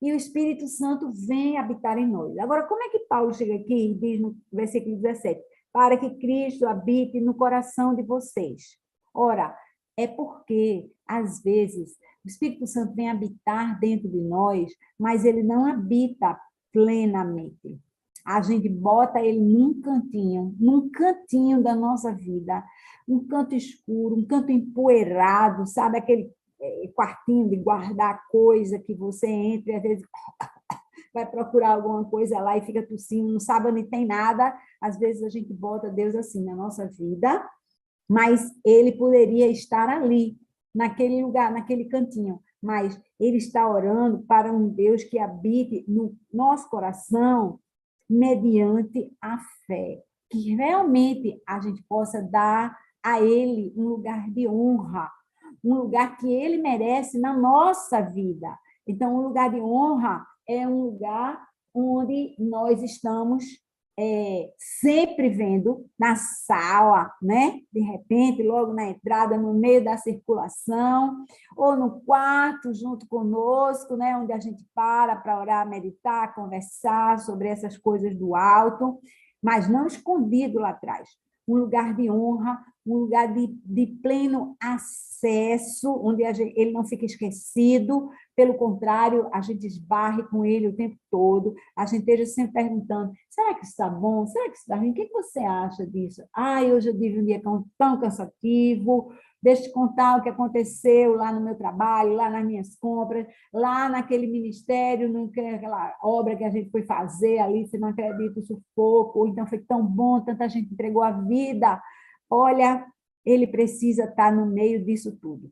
Speaker 1: E o Espírito Santo vem habitar em nós. Agora, como é que Paulo chega aqui e diz no versículo 17? Para que Cristo habite no coração de vocês. Ora, é porque, às vezes, o Espírito Santo vem habitar dentro de nós, mas ele não habita plenamente. A gente bota ele num cantinho da nossa vida, um canto escuro, um canto empoeirado, sabe? Aquele quartinho de guardar coisa que você entra e às vezes vai procurar alguma coisa lá e fica tossindo, não sabe onde tem nada. Às vezes a gente bota Deus assim na nossa vida, mas ele poderia estar ali, naquele lugar, naquele cantinho. Mas ele está orando para um Deus que habite no nosso coração mediante a fé. Que realmente a gente possa dar a ele um lugar de honra, um lugar que ele merece na nossa vida. Então, um lugar de honra é um lugar onde nós estamos sempre vendo na sala, né? De repente, logo na entrada, no meio da circulação, ou no quarto junto conosco, né? Onde a gente para orar, meditar, conversar sobre essas coisas do alto, mas não escondido lá atrás. Um lugar de honra, um lugar de pleno acesso, onde ele não fica esquecido, pelo contrário, a gente esbarre com ele o tempo todo, a gente esteja sempre perguntando, será que isso está bom? Será que isso está ruim? O que você acha disso? Hoje eu tive um dia tão cansativo, deixa eu te contar o que aconteceu lá no meu trabalho, lá nas minhas compras, lá naquele ministério, naquela obra que a gente foi fazer ali, você não acredita, o sufoco, então foi tão bom, tanta gente entregou a vida. Olha, ele precisa estar no meio disso tudo.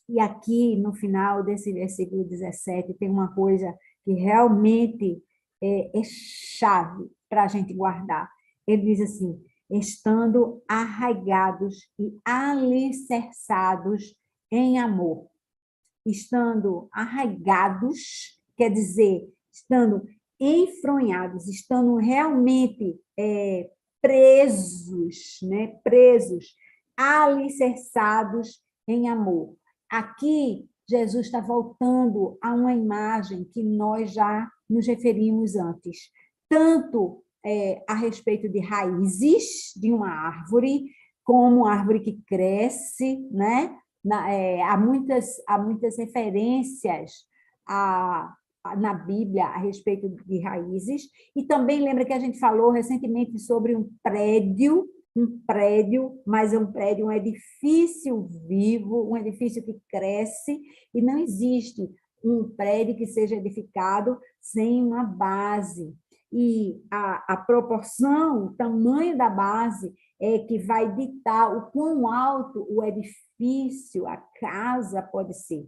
Speaker 1: E aqui, no final desse versículo 17, tem uma coisa que realmente é chave para a gente guardar. Ele diz assim, estando arraigados e alicerçados em amor. Estando arraigados, quer dizer, estando enfronhados, estando realmente presos, né? Presos, alicerçados em amor. Aqui, Jesus está voltando a uma imagem que nós já nos referimos antes, tanto a respeito de raízes de uma árvore, como árvore que cresce, né? Há muitas referências na Bíblia a respeito de raízes, e também lembra que a gente falou recentemente sobre um prédio, mas é um prédio, um edifício vivo, um edifício que cresce, e não existe um prédio que seja edificado sem uma base. E a proporção, o tamanho da base é que vai ditar o quão alto o edifício, a casa pode ser.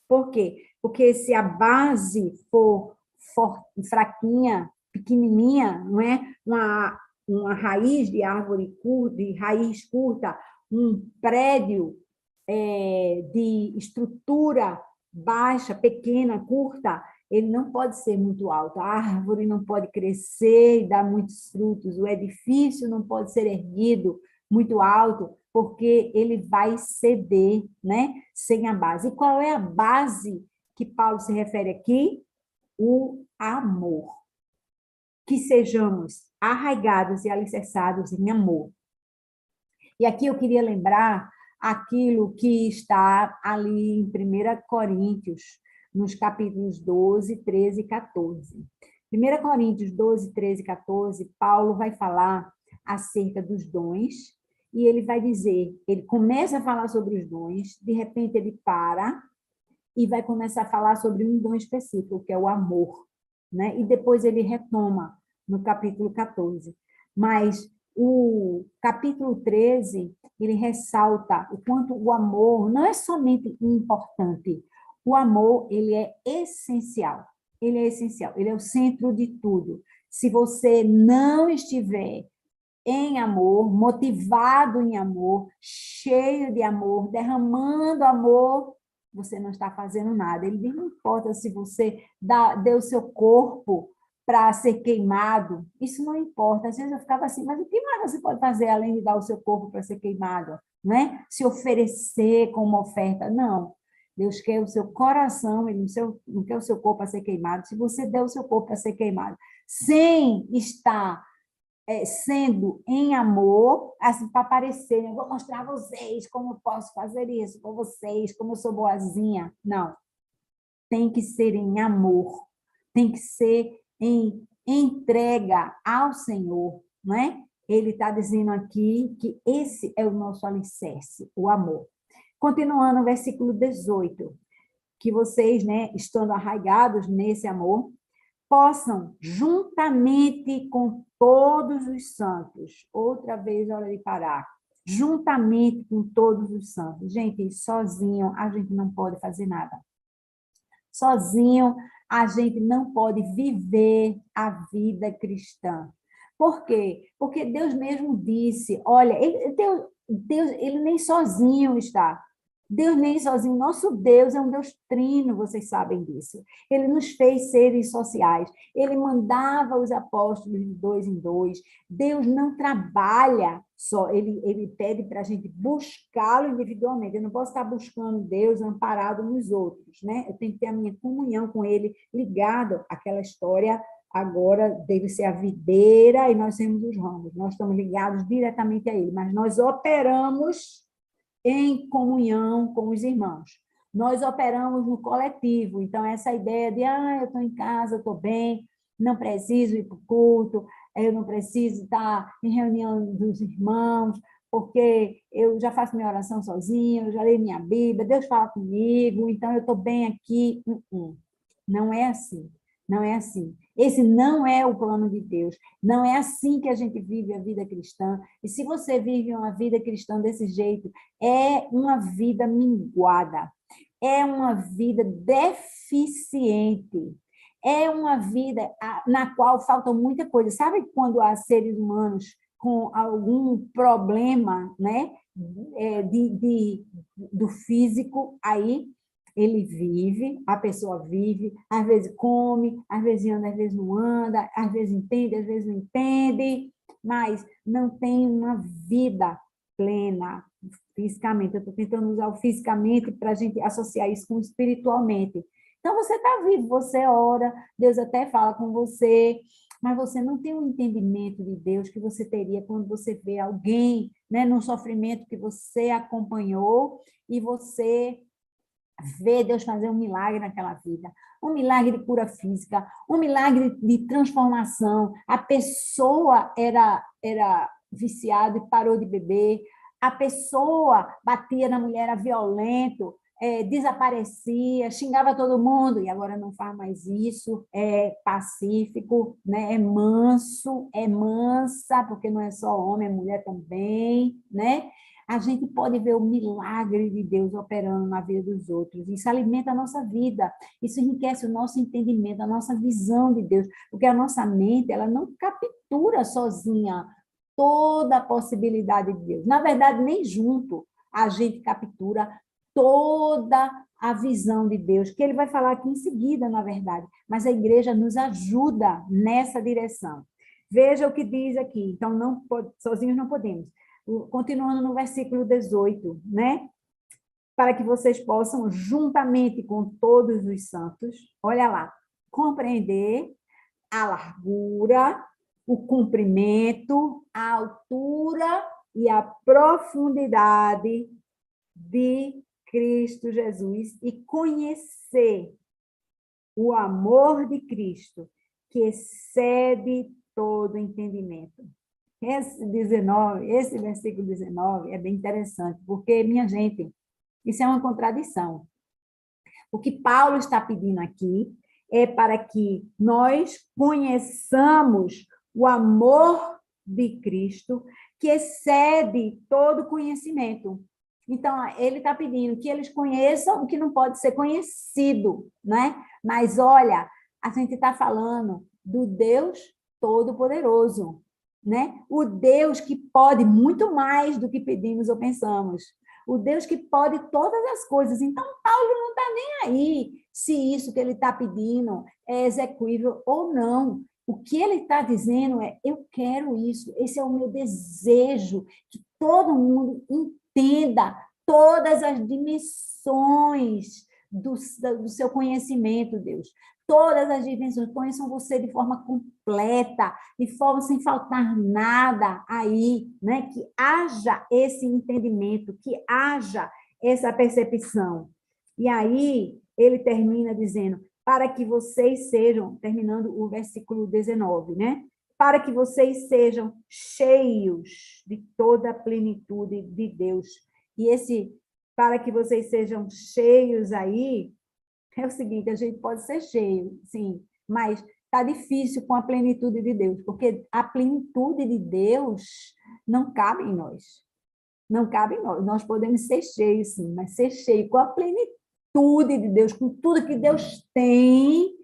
Speaker 1: Por quê? Porque se a base for fraquinha, pequenininha, não é? Uma raiz de árvore curta, de raiz curta, um prédio de estrutura baixa, pequena, curta, ele não pode ser muito alto. A árvore não pode crescer e dar muitos frutos. O edifício não pode ser erguido muito alto, porque ele vai ceder, né? Sem a base. E qual é a base que Paulo se refere aqui? O amor. Que sejamos arraigados e alicerçados em amor. E aqui eu queria lembrar aquilo que está ali em 1 Coríntios, nos capítulos 12, 13 e 14. 1 Coríntios 12, 13 e 14, Paulo vai falar acerca dos dons, e ele vai dizer, ele começa a falar sobre os dons, de repente ele para e vai começar a falar sobre um dom específico, que é o amor, né? E depois ele retoma no capítulo 14. Mas o capítulo 13, ele ressalta o quanto o amor não é somente importante, o amor, ele é essencial. Ele é essencial, ele é o centro de tudo. Se você não estiver em amor, motivado em amor, cheio de amor, derramando amor, você não está fazendo nada. Ele não importa se você deu o seu corpo para ser queimado, isso não importa. Às vezes eu ficava assim, mas o que mais você pode fazer além de dar o seu corpo para ser queimado? Não é? Se oferecer como uma oferta, não. Deus quer o seu coração, ele não quer o seu corpo para ser queimado. Se você der o seu corpo para ser queimado, sem estar sendo em amor, assim, para aparecer, né? Vou mostrar a vocês como eu posso fazer isso com vocês, como eu sou boazinha. Não. Tem que ser em amor, tem que ser em entrega ao Senhor, não é? Ele está dizendo aqui que esse é o nosso alicerce, o amor. Continuando o versículo 18, que vocês, né, estando arraigados nesse amor, possam, juntamente com todos os santos, outra vez, hora de parar, juntamente com todos os santos. Gente, sozinho a gente não pode fazer nada. Sozinho a gente não pode viver a vida cristã. Por quê? Porque Deus mesmo disse, olha, Deus, ele nem sozinho está. Deus nem sozinho. Nosso Deus é um Deus trino, vocês sabem disso. Ele nos fez seres sociais. Ele mandava os apóstolos de dois em dois. Deus não trabalha só. Ele pede para a gente buscá-lo individualmente. Eu não posso estar buscando Deus amparado nos outros, né? Eu tenho que ter a minha comunhão com ele ligado àquela história. Agora deve ser a videira e nós temos os ramos. Nós estamos ligados diretamente a ele, mas nós operamos em comunhão com os irmãos. Nós operamos no coletivo, então essa ideia de, eu estou em casa, estou bem, não preciso ir para o culto, eu não preciso estar em reunião dos irmãos, porque eu já faço minha oração sozinha, eu já leio minha Bíblia, Deus fala comigo, então eu estou bem aqui. Não é assim. Não é assim. Esse não é o plano de Deus. Não é assim que a gente vive a vida cristã. E se você vive uma vida cristã desse jeito, é uma vida minguada. É uma vida deficiente. É uma vida na qual falta muita coisa. Sabe quando há seres humanos com algum problema, né, do físico aí? Ele vive, a pessoa vive, às vezes come, às vezes anda, às vezes não anda, às vezes entende, às vezes não entende, mas não tem uma vida plena fisicamente. Eu estou tentando usar o fisicamente para a gente associar isso com espiritualmente. Então, você está vivo, você ora, Deus até fala com você, mas você não tem um entendimento de Deus que você teria quando você vê alguém, né, num sofrimento que você acompanhou e você ver Deus fazer um milagre naquela vida, um milagre de cura física, um milagre de transformação. A pessoa era viciada e parou de beber, a pessoa batia na mulher, era violento, desaparecia, xingava todo mundo, e agora não faz mais isso, é pacífico, né? É manso, é mansa, porque não é só homem, é mulher também, né? A gente pode ver o milagre de Deus operando na vida dos outros. Isso alimenta a nossa vida, isso enriquece o nosso entendimento, a nossa visão de Deus, porque a nossa mente, ela não captura sozinha toda a possibilidade de Deus. Na verdade, nem junto a gente captura toda a visão de Deus, que ele vai falar aqui em seguida, na verdade, mas a igreja nos ajuda nessa direção. Veja o que diz aqui, então, sozinhos não podemos. Continuando no versículo 18, né? Para que vocês possam, juntamente com todos os santos, olha lá, compreender a largura, o comprimento, a altura e a profundidade de Cristo Jesus e conhecer o amor de Cristo, que excede todo entendimento. Esse versículo 19 é bem interessante, porque, minha gente, isso é uma contradição. O que Paulo está pedindo aqui é para que nós conheçamos o amor de Cristo, que excede todo conhecimento. Então, ele está pedindo que eles conheçam o que não pode ser conhecido, né? Mas, olha, a gente está falando do Deus Todo-Poderoso, né? O Deus que pode muito mais do que pedimos ou pensamos. O Deus que pode todas as coisas. Então, Paulo não está nem aí se isso que ele está pedindo é execuível ou não. O que ele está dizendo é, eu quero isso, esse é o meu desejo, que todo mundo entenda todas as dimensões do seu conhecimento, Deus. Todas as dimensões, conheçam você de forma completa, de forma sem faltar nada aí, né? Que haja esse entendimento, que haja essa percepção. E aí ele termina dizendo, para que vocês sejam, terminando o versículo 19, né? Para que vocês sejam cheios de toda a plenitude de Deus. E esse, para que vocês sejam cheios aí, é o seguinte, a gente pode ser cheio, sim, mas está difícil com a plenitude de Deus, porque a plenitude de Deus não cabe em nós. Não cabe em nós. Nós podemos ser cheios, sim, mas ser cheio com a plenitude de Deus, com tudo que Deus tem,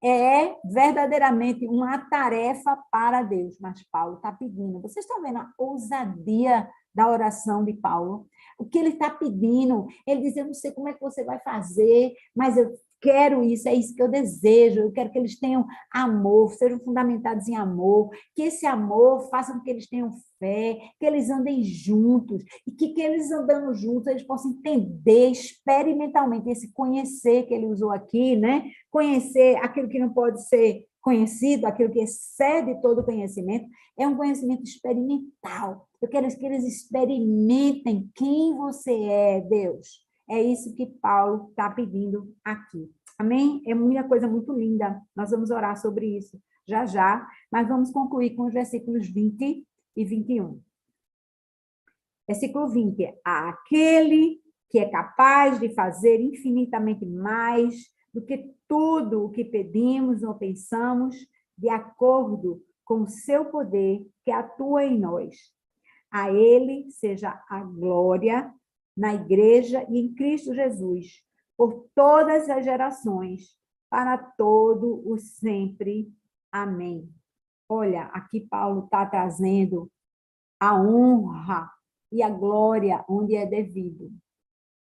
Speaker 1: é verdadeiramente uma tarefa para Deus. Mas Paulo está pedindo. Vocês estão vendo a ousadia da oração de Paulo? O que ele está pedindo? Ele diz, eu não sei como é que você vai fazer, mas eu quero isso, é isso que eu desejo. Eu quero que eles tenham amor, sejam fundamentados em amor, que esse amor faça com que eles tenham fé, que eles andem juntos, e que eles andando juntos, eles possam entender experimentalmente esse conhecer que ele usou aqui, né? Conhecer aquilo que não pode ser conhecido, aquilo que excede todo conhecimento, é um conhecimento experimental. Eu quero que eles experimentem quem você é, Deus. É isso que Paulo está pedindo aqui. Amém? É uma coisa muito linda. Nós vamos orar sobre isso já já, mas vamos concluir com os versículos 20 e 21. Versículo 20. Aquele que é capaz de fazer infinitamente mais do que tudo o que pedimos ou pensamos, de acordo com o seu poder que atua em nós. A ele seja a glória na igreja e em Cristo Jesus, por todas as gerações, para todo o sempre. Amém. Olha, aqui Paulo está trazendo a honra e a glória onde é devido.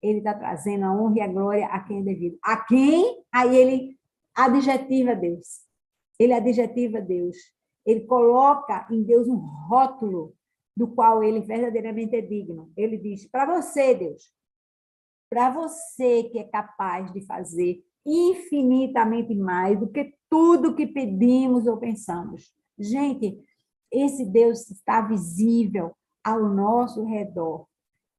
Speaker 1: Ele está trazendo a honra e a glória a quem é devido. A quem? Aí ele adjetiva Deus. Ele adjetiva Deus. Ele coloca em Deus um rótulo do qual ele verdadeiramente é digno. Ele diz, para você, Deus, para você que é capaz de fazer infinitamente mais do que tudo que pedimos ou pensamos. Gente, esse Deus está visível ao nosso redor.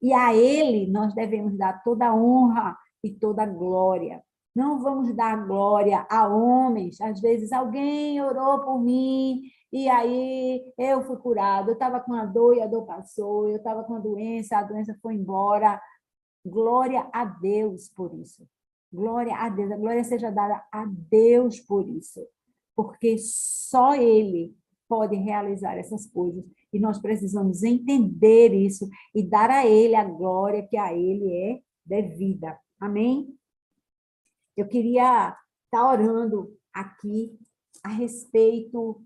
Speaker 1: E a ele nós devemos dar toda a honra e toda a glória. Não vamos dar glória a homens. Às vezes alguém orou por mim e aí eu fui curado. Eu estava com a dor e a dor passou. Eu estava com a doença foi embora. Glória a Deus por isso. Glória a Deus. A glória seja dada a Deus por isso. Porque só Ele pode realizar essas coisas. E nós precisamos entender isso e dar a Ele a glória que a Ele é devida. Amém? Eu queria estar orando aqui a respeito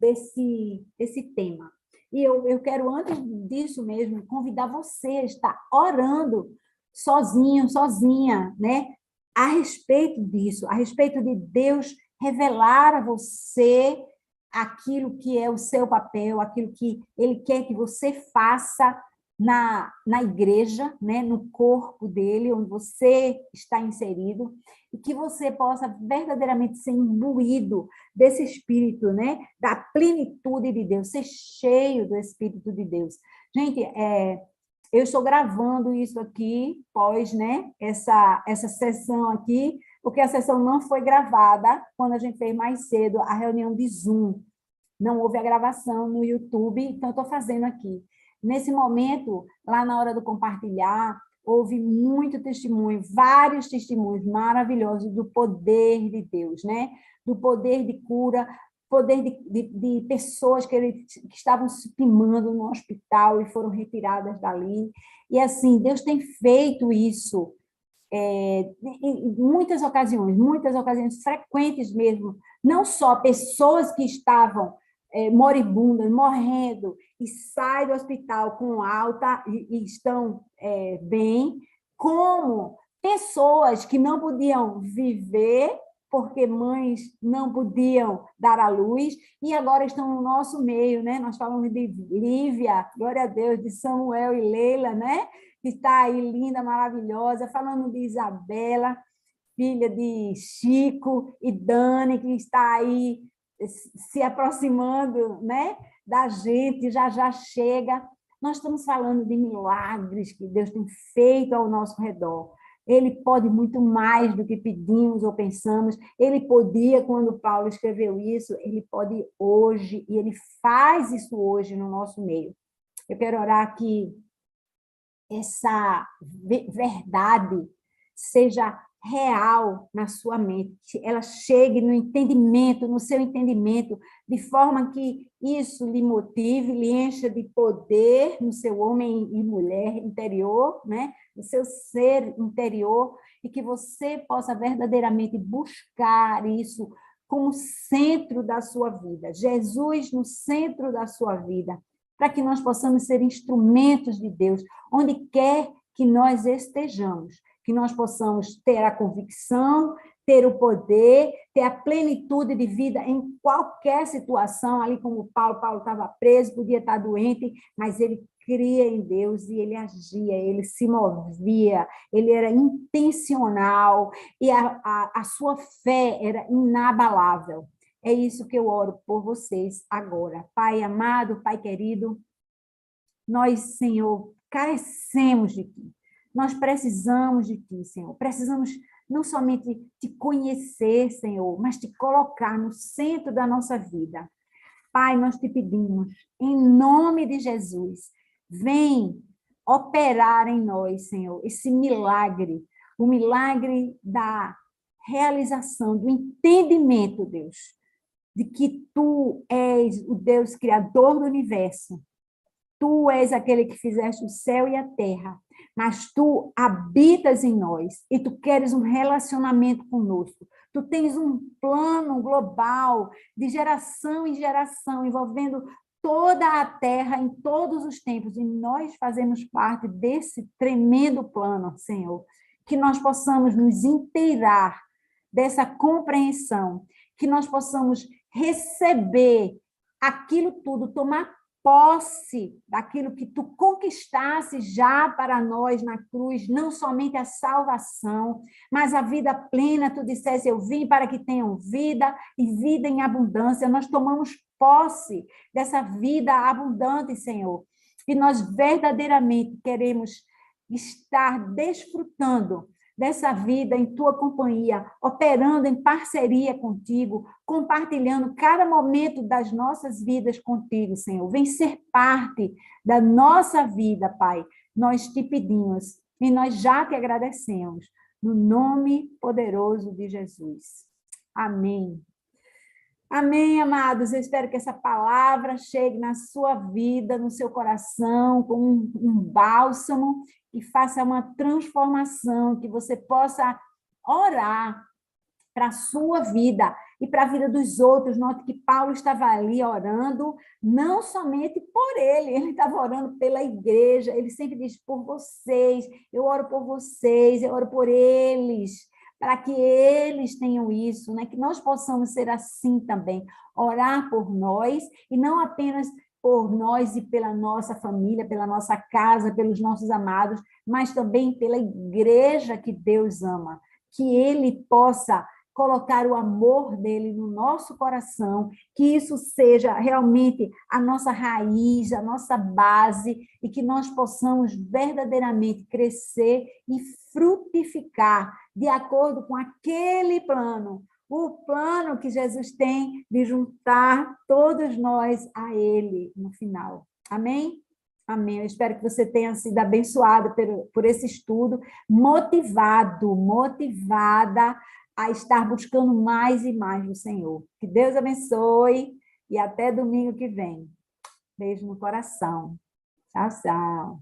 Speaker 1: desse tema. E eu quero, antes disso mesmo, convidar você a estar orando sozinho, sozinha, né? A respeito disso, a respeito de Deus revelar a você aquilo que é o seu papel, aquilo que Ele quer que você faça na igreja, né? No corpo dele, onde você está inserido, e que você possa verdadeiramente ser imbuído desse Espírito, né? Da plenitude de Deus, ser cheio do Espírito de Deus. Gente, eu estou gravando isso aqui, pós, né? Essa sessão aqui, porque a sessão não foi gravada quando a gente fez mais cedo a reunião de Zoom. Não houve a gravação no YouTube, então estou fazendo aqui. Nesse momento, lá na hora do compartilhar, houve muito testemunho, vários testemunhos maravilhosos do poder de Deus, né? Do poder de cura, poder de pessoas que estavam se queimando no hospital e foram retiradas dali. E assim, Deus tem feito isso em muitas ocasiões frequentes mesmo, não só pessoas que estavam moribundas, morrendo, e saem do hospital com alta e estão bem, como pessoas que não podiam viver, porque mães não podiam dar à luz, e agora estão no nosso meio, né? Nós falamos de Lívia, glória a Deus, de Samuel e Leila, né? Que está aí linda, maravilhosa, falando de Isabela, filha de Chico e Dani, que está aí se aproximando, né, da gente, já já chega. Nós estamos falando de milagres que Deus tem feito ao nosso redor. Ele pode muito mais do que pedimos ou pensamos. Ele podia, quando Paulo escreveu isso, ele pode hoje, e ele faz isso hoje no nosso meio. Eu quero orar que essa verdade seja real na sua mente, ela chegue no entendimento, no seu entendimento, de forma que isso lhe motive, lhe encha de poder no seu homem e mulher interior, né? No seu ser interior, e que você possa verdadeiramente buscar isso como centro da sua vida, Jesus no centro da sua vida, para que nós possamos ser instrumentos de Deus, onde quer que nós estejamos, que nós possamos ter a convicção, ter o poder, ter a plenitude de vida em qualquer situação, ali como Paulo estava preso, podia estar doente, mas ele cria em Deus e ele agia, ele se movia, ele era intencional e a sua fé era inabalável. É isso que eu oro por vocês agora. Pai amado, Pai querido, nós, Senhor, carecemos de Ti. Nós precisamos de Ti, Senhor. Precisamos não somente Te conhecer, Senhor, mas Te colocar no centro da nossa vida. Pai, nós Te pedimos, em nome de Jesus, vem operar em nós, Senhor, esse milagre, o milagre da realização, do entendimento, Deus, de que Tu és o Deus criador do universo. Tu és aquele que fizeste o céu e a terra, mas Tu habitas em nós e Tu queres um relacionamento conosco. Tu tens um plano global de geração em geração, envolvendo toda a terra em todos os tempos, e nós fazemos parte desse tremendo plano, Senhor, que nós possamos nos inteirar dessa compreensão, que nós possamos receber aquilo tudo, tomar posse daquilo que Tu conquistaste já para nós na cruz, não somente a salvação, mas a vida plena. Tu disseste, eu vim para que tenham vida e vida em abundância. Nós tomamos posse dessa vida abundante, Senhor, e nós verdadeiramente queremos estar desfrutando dessa vida em Tua companhia, operando em parceria contigo, compartilhando cada momento das nossas vidas contigo, Senhor. Vem ser parte da nossa vida, Pai. Nós Te pedimos e nós já Te agradecemos, no nome poderoso de Jesus. Amém. Amém, amados. Eu espero que essa palavra chegue na sua vida, no seu coração, como um bálsamo, e faça uma transformação, que você possa orar para a sua vida e para a vida dos outros. Note que Paulo estava ali orando, não somente por ele estava orando pela igreja. Ele sempre diz, por vocês, eu oro por vocês, eu oro por eles, para que eles tenham isso, né? Que nós possamos ser assim também, orar por nós, e não apenas por nós e pela nossa família, pela nossa casa, pelos nossos amados, mas também pela igreja que Deus ama, que Ele possa colocar o amor dele no nosso coração, que isso seja realmente a nossa raiz, a nossa base, e que nós possamos verdadeiramente crescer e frutificar de acordo com aquele plano, o plano que Jesus tem de juntar todos nós a Ele no final. Amém? Amém. Eu espero que você tenha sido abençoado por esse estudo, motivada a estar buscando mais e mais no Senhor. Que Deus abençoe e até domingo que vem. Beijo no coração. Tchau, tchau.